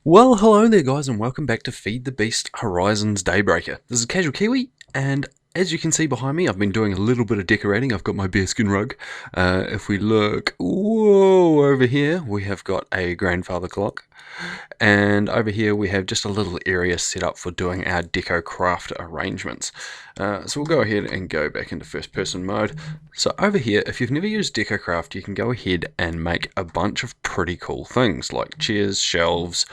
Well, hello there guys and welcome back to Feed the Beast Horizons Daybreaker. This is Casual Kiwi, and as you can see behind me, I've been doing a little bit of decorating. I've got my bearskin rug. If we look, whoa, over here we have got a grandfather clock. And over here we have just a little area set up for doing our decocraft arrangements. So we'll go ahead and go back into first person mode. So over here, if you've never used decocraft, you can go ahead and make a bunch of pretty cool things like chairs, shelves,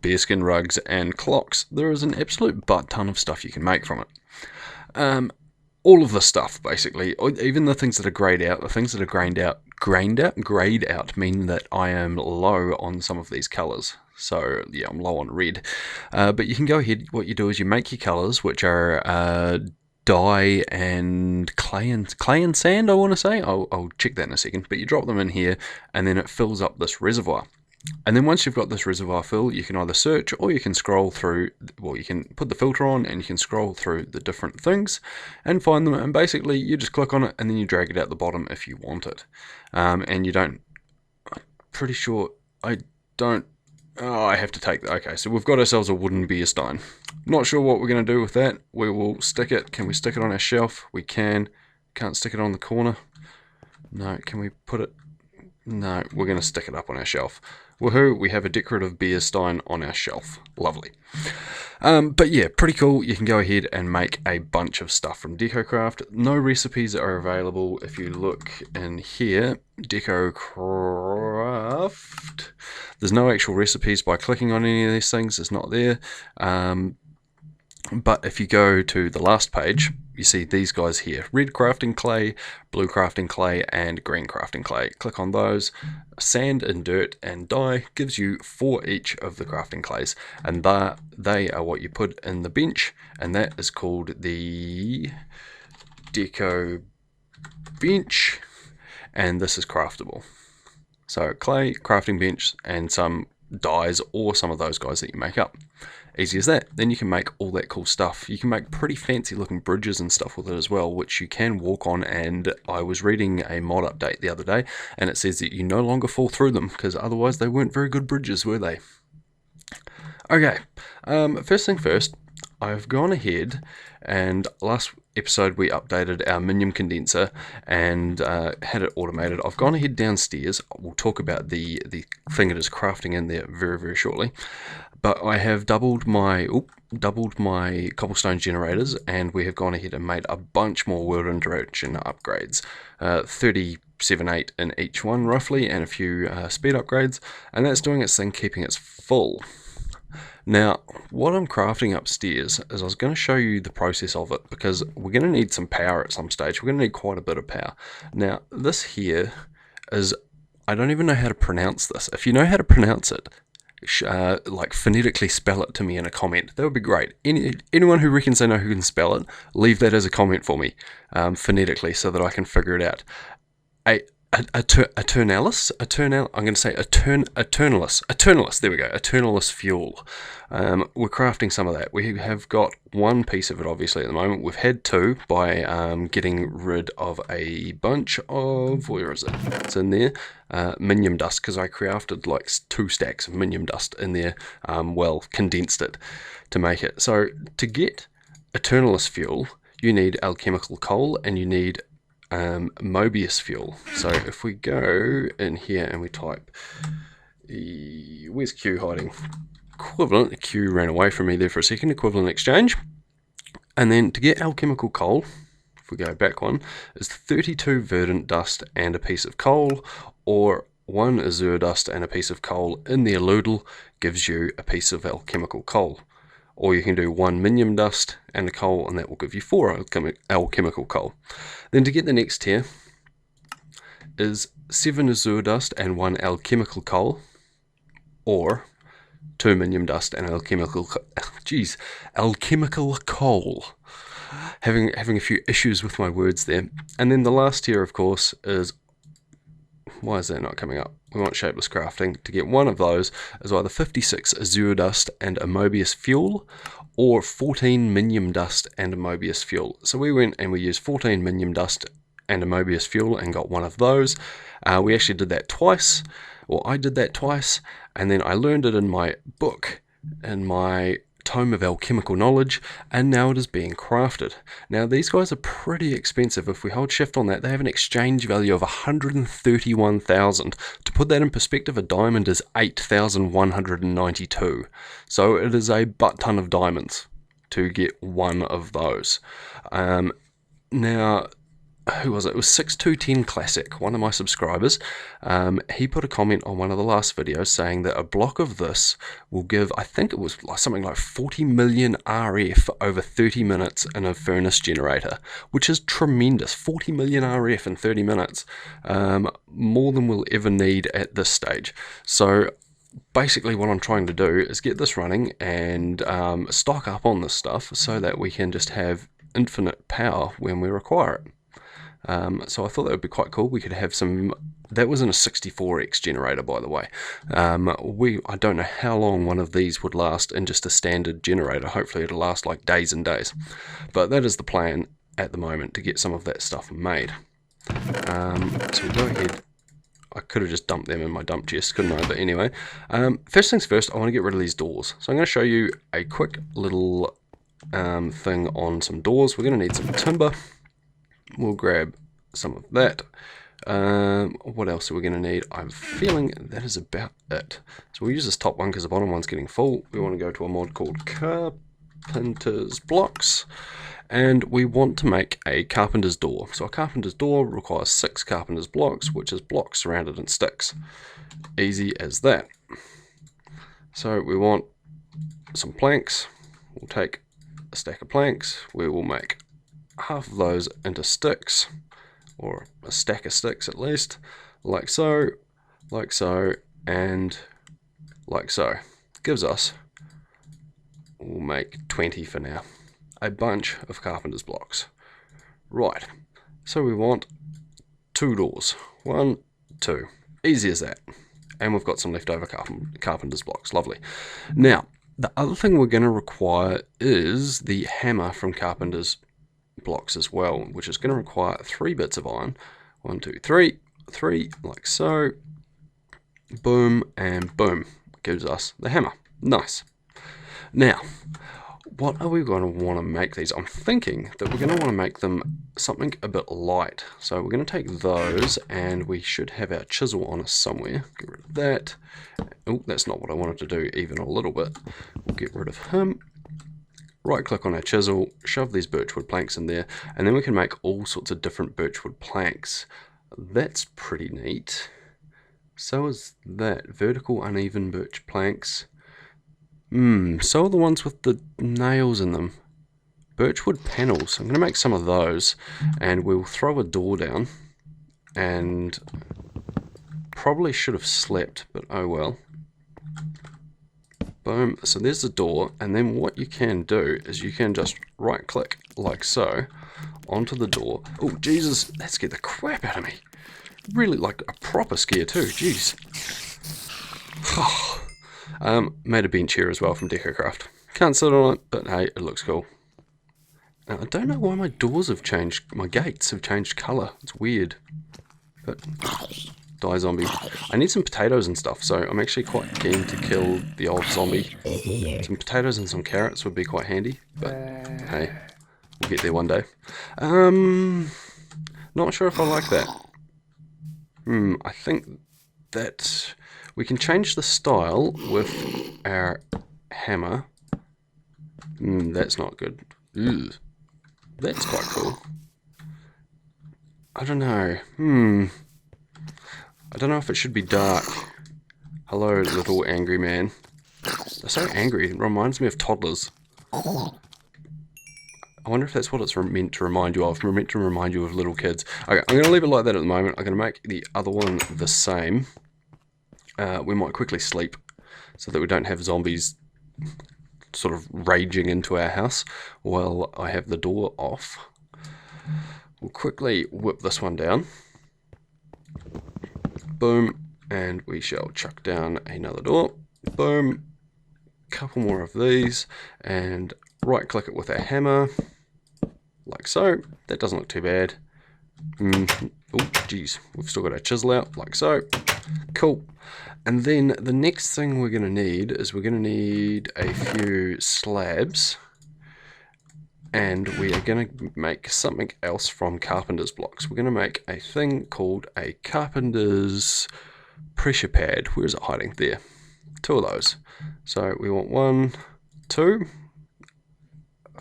bearskin rugs and clocks. There is an absolute butt ton of stuff you can make from it. All of the stuff, basically, even the things that are grayed out, the things that are grayed out mean that I am low on some of these colors. So yeah, I'm low on red. But you can go ahead, what you do is you make your colors, which are dye and clay and sand, I want to say. I'll check that in a second. But you drop them in here, and then it fills up this reservoir. And then once you've got this reservoir filled, you can either search or you can scroll through, well, you can put the filter on and you can scroll through the different things and find them. And basically you just click on it and then you drag it out the bottom if you want it. And you don't, I'm pretty sure I don't, oh, I have to take that. Okay, so we've got ourselves a wooden beer stein. Not sure what we're going to do with that. We will stick it. Can we stick it on our shelf? We can. Can't stick it on the corner. No, can we put it? No, we're going to stick it up on our shelf. Woohoo, we have a decorative beer stein on our shelf. Lovely. But yeah, pretty cool. You can go ahead and make a bunch of stuff from decocraft. No recipes are available. If you look in here, decocraft, there's no actual recipes by clicking on any of these things. It's not there. But if you go to the last page, you see these guys here, red crafting clay, blue crafting clay, and green crafting clay. Click on those. Sand and dirt and dye gives you 4 each of the crafting clays, and they are what you put in the bench, and that is called the deco bench, and this is craftable. So clay, crafting bench, and some dyes or some of those guys that you make up. Easy as that. Then you can make all that cool stuff. You can make pretty fancy looking bridges and stuff with it as well, which you can walk on, and I was reading a mod update the other day and it says that you no longer fall through them because otherwise they weren't very good bridges, were they? Okay, first thing first, I've gone ahead and last episode we updated our minium condenser and had it automated. I've gone ahead downstairs. We'll talk about the thing it is crafting in there very, very shortly. But I have doubled my cobblestone generators, and we have gone ahead and made a bunch more world interaction upgrades. 37.8 in each one roughly, and a few speed upgrades, and that's doing its thing, keeping it full. Now, what I'm crafting upstairs is I was going to show you the process of it, because we're going to need some power at some stage. We're going to need quite a bit of power. Now, this here is, I don't even know how to pronounce this. If you know how to pronounce it, like phonetically spell it to me in a comment. That would be great. Anyone who reckons they know who can spell it, leave that as a comment for me, phonetically, so that I can figure it out. Eternalis, I'm going to say Eternalis, there we go, Eternalis fuel. We're crafting some of that. We have got one piece of it obviously at the moment. We've had two by getting rid of a bunch of, where is it? It's in there, minium dust, because I crafted like 2 stacks of minium dust in there, well, condensed it to make it. So to get Eternalis fuel, you need alchemical coal and you need Mobius fuel. So if we go in here and we type, where's Q hiding? Equivalent, Q ran away from me there for a second, equivalent exchange. And then to get alchemical coal, if we go back one, is 32 verdant dust and a piece of coal, or 1 azure dust and a piece of coal in the Eludel gives you a piece of alchemical coal. Or you can do 1 minium dust and a coal, and that will give you 4 alchemical coal. Then to get the next tier is 7 azure dust and 1 alchemical coal, or 2 minium dust and alchemical coal. Having a few issues with my words there. And then the last tier, of course, is, why is that not coming up? We want shapeless crafting. To get one of those is either 56 azure dust and a Mobius fuel, or 14 minium dust and a Mobius fuel. So we went and we used 14 minium dust and a Mobius fuel and got one of those. We actually did that twice, or I did that twice, and then I learned it in my book, in my Tome of Alchemical Knowledge, and now it is being crafted. Now these guys are pretty expensive. If we hold shift on that, they have an exchange value of 131,000. To put that in perspective, a diamond is 8,192. So it is a butt ton of diamonds to get one of those. Now, who was it? It was 6210 Classic, one of my subscribers. He put a comment on one of the last videos saying that a block of this will give, I think it was something like 40 million RF over 30 minutes in a furnace generator, which is tremendous. 40 million RF in 30 minutes, more than we'll ever need at this stage. So basically what I'm trying to do is get this running and stock up on this stuff so that we can just have infinite power when we require it. So I thought that would be quite cool. We could have some, that was in a 64X generator, by the way. I don't know how long one of these would last in just a standard generator. Hopefully it'll last like days and days. But that is the plan at the moment, to get some of that stuff made. So we'll go ahead. I could have just dumped them in my dump chest, couldn't I? But anyway, first things first, I want to get rid of these doors. So I'm going to show you a quick little thing on some doors. We're going to need some timber. We'll grab some of that. What else are we going to need? I'm feeling that is about it. So we'll use this top one because the bottom one's getting full. We want to go to a mod called carpenters blocks, and we want to make a carpenter's door. So a carpenter's door requires 6 carpenter's blocks, which is blocks surrounded in sticks. Easy as that. So we want some planks. We'll take a stack of planks. We will make half of those into sticks, or a stack of sticks at least, like so, and like so. Gives us, we'll make 20 for now, a bunch of carpenter's blocks. Right, so we want 2 doors. 1, 2. Easy as that. And we've got some leftover carpenter's blocks. Lovely. Now, the other thing we're going to require is the hammer from carpenter's blocks as well, which is going to require 3 bits of iron. 1, 2, 3, 3, like so. Boom, and boom. Gives us the hammer. Nice. Now, what are we going to want to make these? I'm thinking that we're going to want to make them something a bit light. So we're going to take those, and we should have our chisel on us somewhere. Get rid of that. Oh, that's not what I wanted to do even a little bit. We'll get rid of him. Right click on our chisel, shove these birchwood planks in there, and then we can make all sorts of different birchwood planks. That's pretty neat. So is that. Vertical uneven birch planks. So are the ones with the nails in them. Birchwood panels. I'm going to make some of those, and we'll throw a door down, and probably should have slept, but oh well. Boom. So there's the door, and then what you can do is you can just right click like so onto the door. Oh Jesus, that scared the crap out of me. Really, like a proper scare too. Jeez. Made a bench here as well from decocraft. Can't sit on it, but hey, it looks cool. Now, I don't know why my doors have changed. My gates have changed colour. It's weird. But die zombie. I need some potatoes and stuff, so I'm actually quite keen to kill the old zombie. Some potatoes and some carrots would be quite handy, but hey, we'll get there one day. Not sure if I like that. I think that we can change the style with our hammer. That's not good. Ugh. That's quite cool. I don't know. I don't know if it should be dark. Hello, little angry man. They're so angry. It reminds me of toddlers. I wonder if that's what it's meant to remind you of. We're meant to remind you of little kids. Okay, I'm going to leave it like that at the moment. I'm going to make the other one the same. We might quickly sleep so that we don't have zombies sort of raging into our house while I have the door off. We'll quickly whip this one down. Boom, and we shall chuck down another door. Boom, couple more of these, and right click it with our hammer, like so. That doesn't look too bad. Oh geez, we've still got our chisel out, like so. Cool. And then the next thing we're going to need is we're going to need a few slabs. And we are going to make something else from carpenter's blocks. We're going to make a thing called a carpenter's pressure pad. Where is it hiding? There. 2 of those. So we want 1, 2,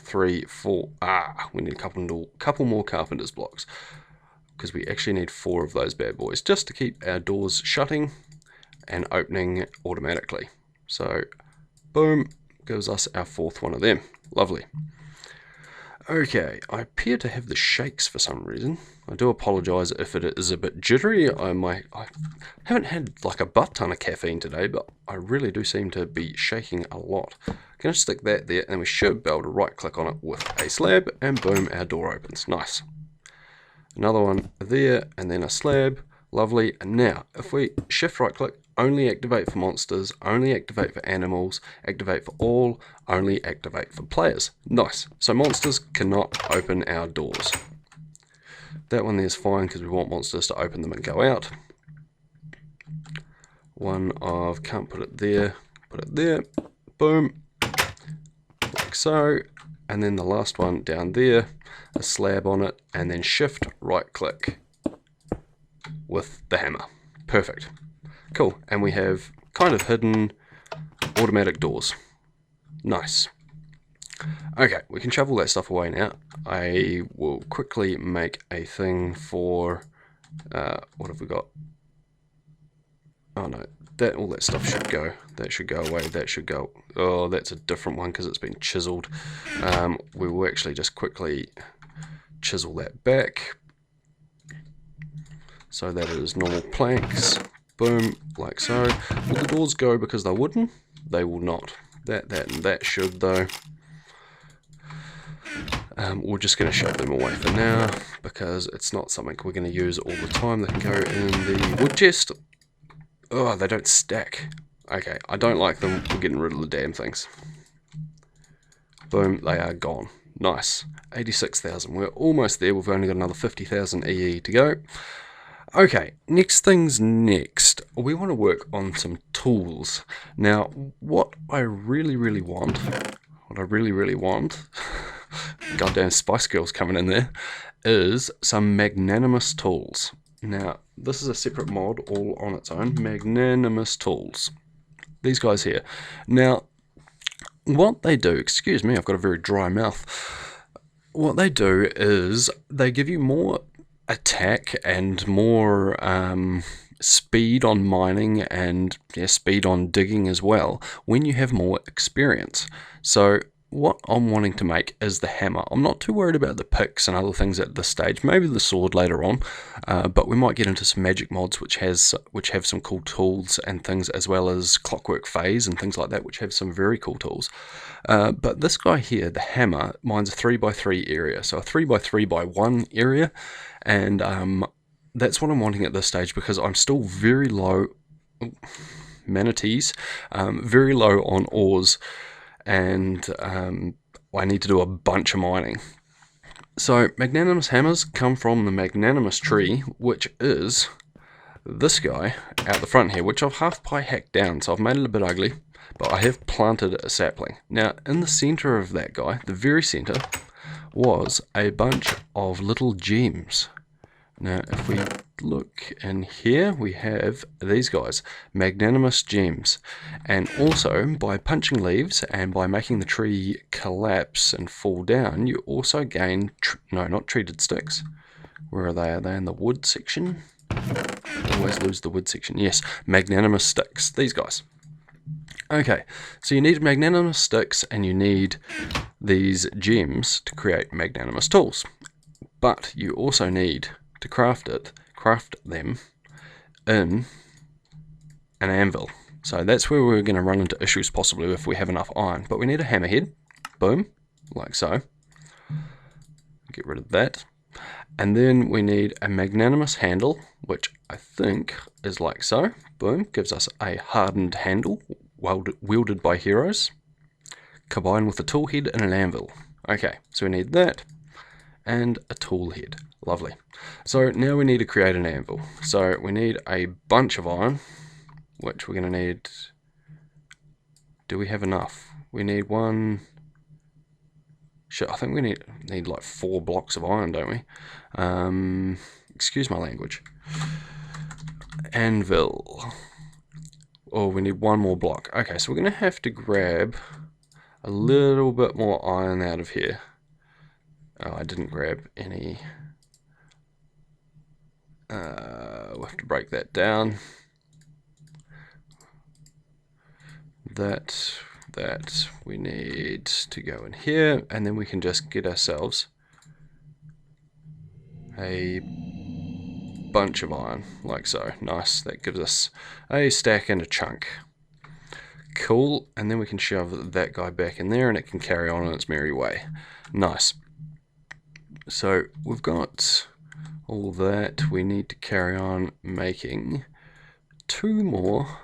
3, 4. We need a couple more carpenter's blocks, because we actually need 4 of those bad boys just to keep our doors shutting and opening automatically. So boom, gives us our 4th one of them. Lovely. Okay, I appear to have the shakes for some reason. I do apologise if it is a bit jittery. I haven't had like a butt ton of caffeine today, but I really do seem to be shaking a lot. Gonna stick that there, and we should be able to right click on it with a slab, and boom, our door opens. Nice. Another one there, and then a slab. Lovely. And now, if we shift right click, only activate for monsters, only activate for animals, activate for all, only activate for players. Nice. So monsters cannot open our doors. That one there's fine, because we want monsters to open them and go out. One of can't put it there, boom, like so. And then the last one down there, a slab on it, and then shift right click with the hammer. Perfect. Cool. And we have kind of hidden automatic doors. Nice. Okay, we can shove all that stuff away now. I will quickly make a thing for what have we got? Oh no, all that stuff should go. That should go away. That should go. Oh, that's a different one because it's been chiseled. We will actually just quickly chisel that back. So that is normal planks. Boom, like so. Will the doors go because they're wooden? They will not. That, and that should though. We're just going to shove them away for now because it's not something we're going to use all the time. They can go in the wood chest. Oh, they don't stack. Okay, I don't like them. We're getting rid of the damn things. Boom, they are gone. Nice. 86,000. We're almost there. We've only got another 50,000 EE to go. Okay, next things next. We want to work on some tools. Now, what I really want, goddamn Spice Girls coming in there, is some Magnanimous Tools. Now, this is a separate mod all on its own. Magnanimous Tools. These guys here. Now, what they do, excuse me, I've got a very dry mouth. What they do is they give you more attack and more speed on mining and speed on digging as well when you have more experience. So what I'm wanting to make is the hammer. I'm not too worried about the picks and other things at this stage, maybe the sword later on, but we might get into some magic mods which have some cool tools and things, as well as clockwork phase and things like that, which have some very cool tools. But this guy here, the hammer, mine's a 3x3 area, so a 3x3x1 area, and that's what I'm wanting at this stage because I'm still very low, manatees, very low on ores, and I need to do a bunch of mining. So magnanimous hammers come from the magnanimous tree, which is this guy out the front here, which I've half pie hacked down, so I've made it a bit ugly, but I have planted a sapling. Now in the center of that guy, the very center, was a bunch of little gems. Now if we look in here, we have these guys, magnanimous gems, and also by punching leaves and by making the tree collapse and fall down, you also gain not treated sticks. Where are they? Are they in the wood section? Always lose the wood section. Yes, magnanimous sticks, these guys. Okay, so you need magnanimous sticks and you need these gems to create magnanimous tools, but you also need to craft them in an anvil. So that's where we're going to run into issues possibly if we have enough iron. But we need a hammerhead, boom, like so. Get rid of that. And then we need a magnanimous handle, which I think is like so. Boom, gives us a hardened handle, wielded by heroes, combined with a tool head and an anvil. Okay, so we need that. and a tool head. Lovely. So now we need to create an anvil. So we need a bunch of iron, which we're going to need. Do we have enough? We need one. Shit, I think we need like 4 blocks of iron, don't we? Excuse my language. Anvil. Oh, we need 1 more block. Okay, so we're going to have to grab a little bit more iron out of here. Oh, I didn't grab any. We'll have to break that down. That we need to go in here, and then we can just get ourselves a bunch of iron, like so. Nice, that gives us a stack and a chunk. Cool, and then we can shove that guy back in there and it can carry on its merry way. Nice. So we've got all that. We need to carry on making 2 more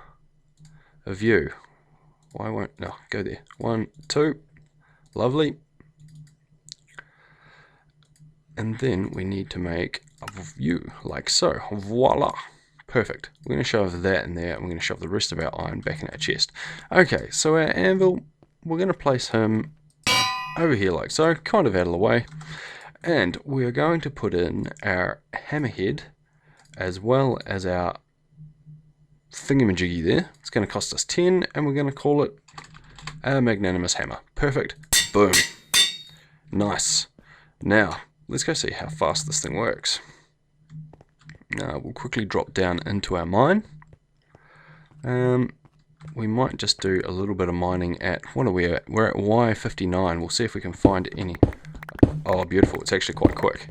of you. Why won't, no, go there. 1, 2, lovely. And then we need to make a view, like so. Voila, perfect. We're going to shove that in there, and we're going to shove the rest of our iron back in our chest. Okay, so our anvil, we're going to place him over here like so, kind of out of the way. And we're going to put in our hammerhead, as well as our thingamajiggy there. It's going to cost us 10, and we're going to call it our magnanimous hammer. Perfect. Boom. Nice. Now, let's go see how fast this thing works. Now, we'll quickly drop down into our mine. We might just do a little bit of mining at, what are we at? We're at Y59. We'll see if we can find any. Oh, beautiful. It's actually quite quick.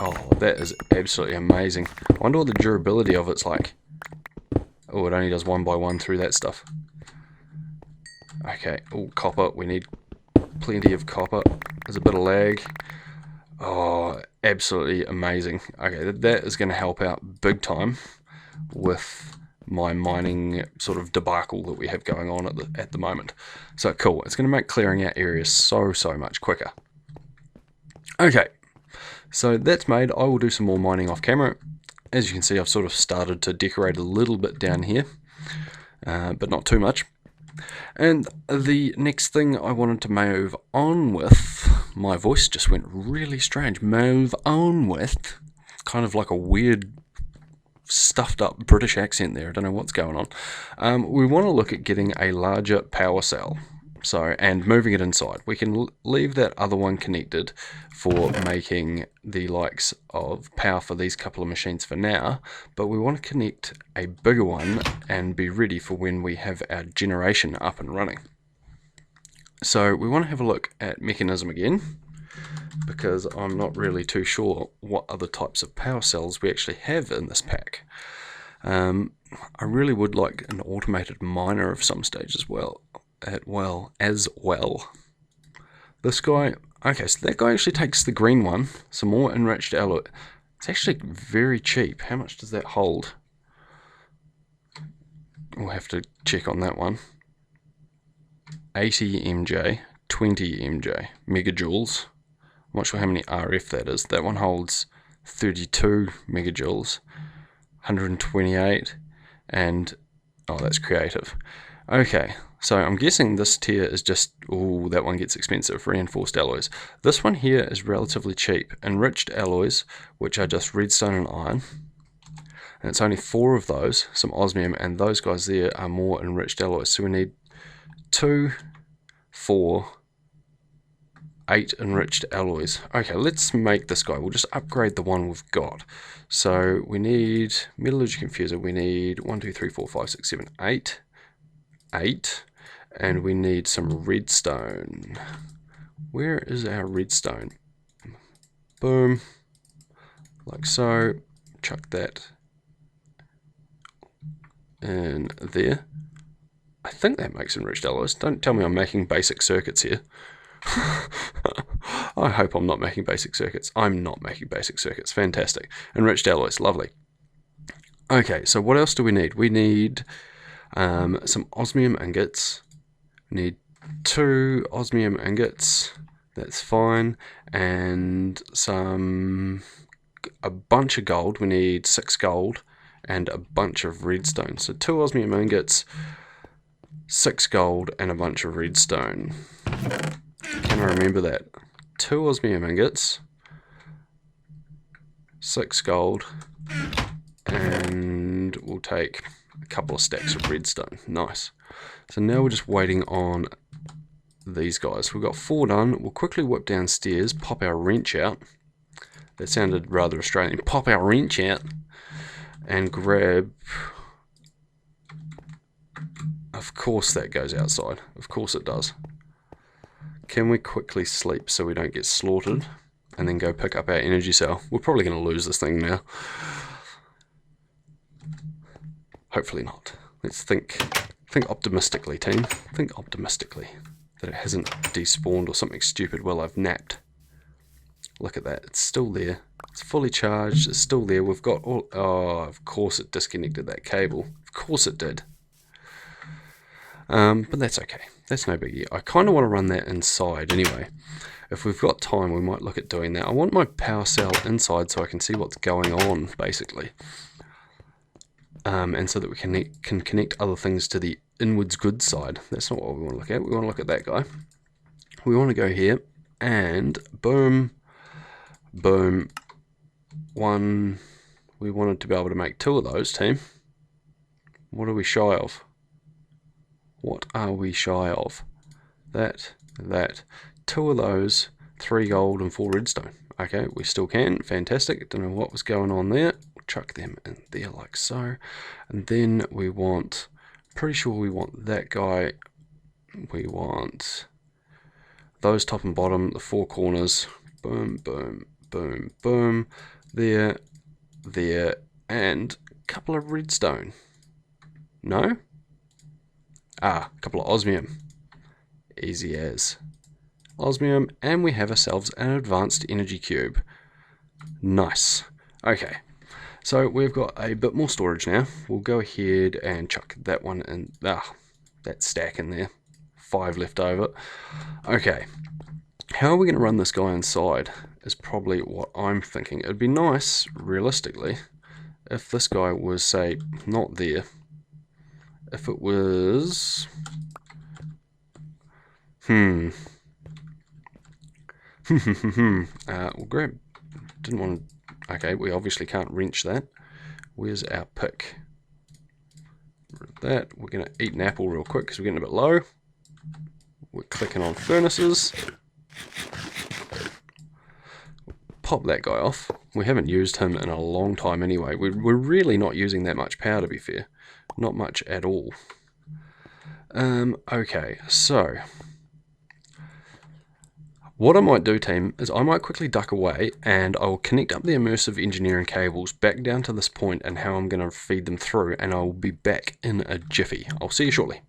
Oh, that is absolutely amazing. I wonder what the durability of it's like. Oh, it only does 1 by 1 through that stuff. Okay, oh, copper. We need plenty of copper. There's a bit of lag. Oh, absolutely amazing. Okay, that is going to help out big time with my mining sort of debacle that we have going on at the moment. So cool. It's going to make clearing out areas so much quicker. Okay. So that's made. I will do some more mining off camera. As you can see, I've sort of started to decorate a little bit down here, but not too much. And the next thing I wanted to move on with, my voice just went really strange, move on with, kind of like a weird stuffed up British accent there. I don't know what's going on. We want to look at getting a larger power cell. So, and moving it inside. We can leave that other one connected for making the likes of power for these couple of machines for now, but we want to connect a bigger one and be ready for when we have our generation up and running. So we want to have a look at Mekanism again, because I'm not really too sure what other types of power cells we actually have in this pack. I really would like an automated miner of some stage as well. This guy, okay, so that guy actually takes the green one, some more enriched alloy. It's actually very cheap. How much does that hold? We'll have to check on that one. 80 MJ, 20 MJ, megajoules. I'm not sure how many RF that is. That one holds 32 megajoules, 128, and oh, that's creative. Okay, so I'm guessing this tier is just, oh, that one gets expensive, reinforced alloys. This one here is relatively cheap, enriched alloys, which are just redstone and iron. And it's only 4 of those, some osmium, and those guys there are more enriched alloys. So we need 2, 4, 8 enriched alloys. Okay, let's make this guy. We'll just upgrade the one we've got. So we need metallurgy confuser. We need 1, 2, 3, 4, 5, 6, 7, 8. 8. And we need some redstone. Where is our redstone? Boom. Like so. Chuck that in there. I think that makes enriched alloys. Don't tell me I'm making basic circuits here. I hope I'm not making basic circuits. I'm not making basic circuits. Fantastic. Enriched alloys. Lovely. Okay, so what else do we need? We need some osmium ingots. We need 2 osmium ingots. That's fine. And a bunch of gold. We need 6 gold and a bunch of redstone. So 2 osmium ingots, 6 gold, and a bunch of redstone. Can I remember that? 2 osmium ingots, 6 gold, and we'll take a couple of stacks of redstone. Nice. So now we're just waiting on these guys. We've got 4 done. We'll quickly whip downstairs, pop our wrench out. That sounded rather Australian. Pop our wrench out and grab... Of course that goes outside. Of course it does. Can we quickly sleep so we don't get slaughtered and then go pick up our energy cell? We're probably going to lose this thing now. Hopefully not. Let's think optimistically, team. Think optimistically that it hasn't despawned or something stupid while I've napped. Look at that. It's still there. It's fully charged. It's still there. We've got all... Oh, of course it disconnected that cable. Of course it did. But that's okay. That's no biggie. I kind of want to run that inside anyway. If we've got time, we might look at doing that. I want my power cell inside so I can see what's going on, basically. And so that we can connect other things to the inwards good side. That's not what we want to look at. We want to look at that guy. We want to go here and boom, boom, 1. We wanted to be able to make 2 of those, team. What are we shy of? What are we shy of? That. 2 of those, 3 gold and 4 redstone. Okay, we still can. Fantastic. Don't know what was going on there. We'll chuck them in there like so. And then we want, pretty sure we want that guy. We want those top and bottom, the 4 corners. Boom, boom, boom, boom. There, and a couple of redstone. No? A couple of osmium. Easy as. Osmium, and we have ourselves an advanced energy cube. Nice. Okay, so we've got a bit more storage now. We'll go ahead and chuck that one in, that stack in there. 5 left over. Okay, how are we going to run this guy inside is probably what I'm thinking. It'd be nice, realistically, if this guy was, say, not there. If it was... we'll grab... Didn't want to... Okay, we obviously can't wrench that. Where's our pick? That. We're going to eat an apple real quick because we're getting a bit low. We're clicking on furnaces. Pop that guy off. We haven't used him in a long time anyway. We're really not using that much power, to be fair. Not much at all. Okay, so what I might do, team, is I might quickly duck away and I'll connect up the immersive engineering cables back down to this point and how I'm going to feed them through, and I'll be back in a jiffy. I'll see you shortly.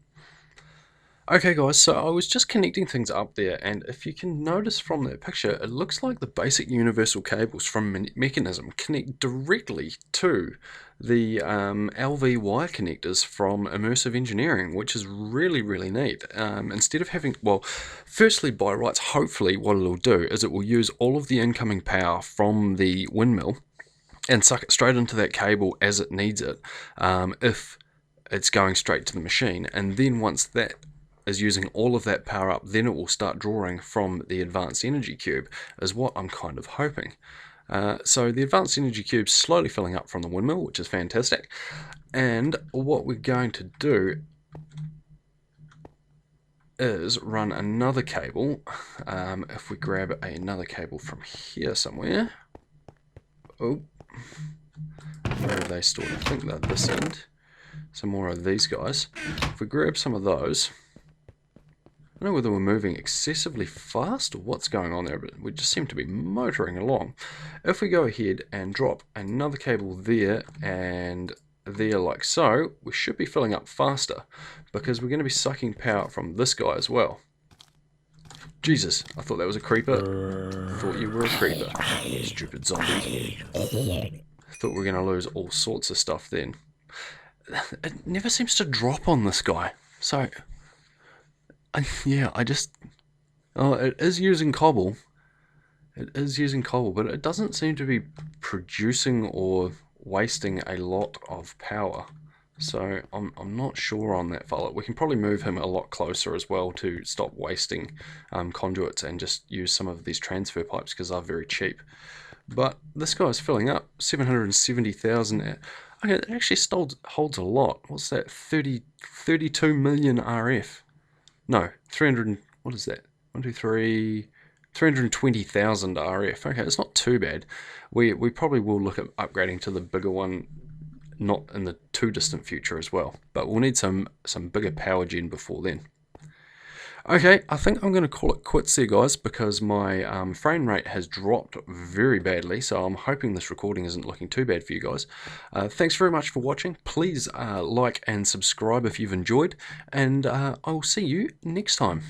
Okay guys, so I was just connecting things up there, and if you can notice from that picture, it looks like the basic universal cables from Mekanism connect directly to the LV wire connectors from Immersive Engineering, which is really, really neat. Instead of having, well, firstly, by rights, hopefully what it'll do is it will use all of the incoming power from the windmill and suck it straight into that cable as it needs it, if it's going straight to the machine. And then once that is using all of that power up, then it will start drawing from the advanced energy cube, is what I'm kind of hoping. So the advanced energy cube's slowly filling up from the windmill, which is fantastic. And what we're going to do is run another cable. If we grab another cable from here somewhere. Oh, where are they stored? I think they're this end. Some more of these guys. If we grab some of those, I don't know whether we're moving excessively fast or what's going on there, but we just seem to be motoring along. If we go ahead and drop another cable there and there like so, we should be filling up faster because we're going to be sucking power from this guy as well. Jesus, I thought that was a creeper. I thought you were a creeper, you stupid zombie. I thought we were going to lose all sorts of stuff then. It never seems to drop on this guy, so... yeah, I just Oh, it is using cobble. It is using cobble, but it doesn't seem to be producing or wasting a lot of power. So I'm not sure on that fella. We can probably move him a lot closer as well to stop wasting conduits and just use some of these transfer pipes because they're very cheap. But this guy's filling up 770,000. Okay, it actually still holds a lot. What's that? 32 million RF. No, 300. What is that? 1, 2, 3. 320,000 RF. Okay, it's not too bad. We probably will look at upgrading to the bigger one, not in the too distant future as well. But we'll need some bigger power gen before then. Okay, I think I'm going to call it quits there, guys, because my frame rate has dropped very badly, so I'm hoping this recording isn't looking too bad for you guys. Thanks very much for watching. Please like and subscribe if you've enjoyed, and I'll see you next time.